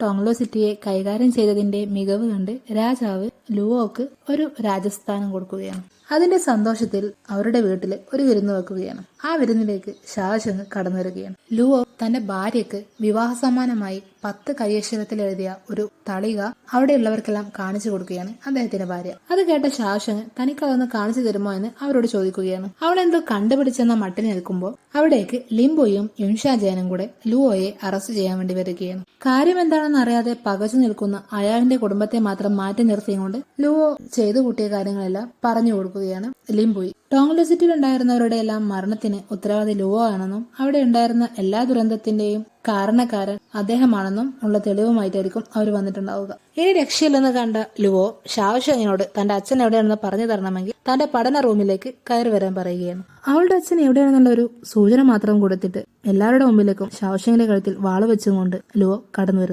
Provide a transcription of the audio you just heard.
ടോങ്ലോ സിറ്റിയെ കൈകാര്യം ചെയ്തതിന്റെ മികവ് കണ്ട് രാജാവ് ലുവോക്ക് ഒരു രാജസ്ഥാനം കൊടുക്കുകയാണ്. അതിന്റെ സന്തോഷത്തിൽ അവരുടെ വീട്ടിൽ ഒരു വിരുന്ന് വെക്കുകയാണ്. ആ വിരുന്നിലേക്ക് ഷാഷങ് കടന്നു വരികയാണ്. ലുവോ തന്റെ ഭാര്യയ്ക്ക് വിവാഹ സമ്മാനമായി 10 കൈയക്ഷരത്തിൽ എഴുതിയ ഒരു തളിക അവിടെയുള്ളവർക്കെല്ലാം കാണിച്ചു കൊടുക്കുകയാണ് അദ്ദേഹത്തിന്റെ ഭാര്യ. അത് കേട്ട ഷാഷങ് തനിക്കതൊന്ന് കാണിച്ചു തരുമോ എന്ന് അവരോട് ചോദിക്കുകയാണ്. അവൾ എന്തോ കണ്ടുപിടിച്ചെന്ന മട്ടിൽ നിൽക്കുമ്പോൾ അവിടേക്ക് ലിംബോയും യുൻഷാജയനും കൂടെ ലുവോയെ അറസ്റ്റ് ചെയ്യാൻ വേണ്ടി വരികയാണ്. കാര്യം എന്താണെന്ന് അറിയാതെ പകച്ചു നിൽക്കുന്ന അയാളിന്റെ കുടുംബത്തെ മാത്രം മാറ്റി നിർത്തിയുകൊണ്ട് ലുവോ ചെയ്തു കൂട്ടിയ കാര്യങ്ങളെല്ലാം പറഞ്ഞു കൊടുക്കുകയാണ് ലിംബോയി. ടോങ്ലോ സിറ്റിയിൽ ഉണ്ടായിരുന്നവരുടെ എല്ലാം മരണത്തിന് ഉത്തരവാദി ലുവോ ആണെന്നും അവിടെ ഉണ്ടായിരുന്ന എല്ലാ ദുരന്തത്തിന്റെയും കാരണക്കാരൻ അദ്ദേഹമാണെന്നും ഉള്ള തെളിവുമായിട്ടായിരിക്കും അവർ വന്നിട്ടുണ്ടാവുക. ഇനി രക്ഷയില്ലെന്ന് കണ്ട ലുവോ ഷാഷങ്ങിനോട് തന്റെ അച്ഛൻ എവിടെയാണെന്ന് പറഞ്ഞു തരണമെങ്കിൽ തന്റെ പഠന റൂമിലേക്ക് കയറി വരാൻ പറയുകയാണ്. അവളുടെ അച്ഛൻ എവിടെയാണെന്നുള്ള ഒരു സൂചന മാത്രം കൊടുത്തിട്ട് എല്ലാവരുടെ മുമ്പിലേക്കും ഷാഷങ്ങിന്റെ കഴുത്തിൽ വാള് വെച്ചുകൊണ്ട് ലുവോ കടന്നു വരുന്നു.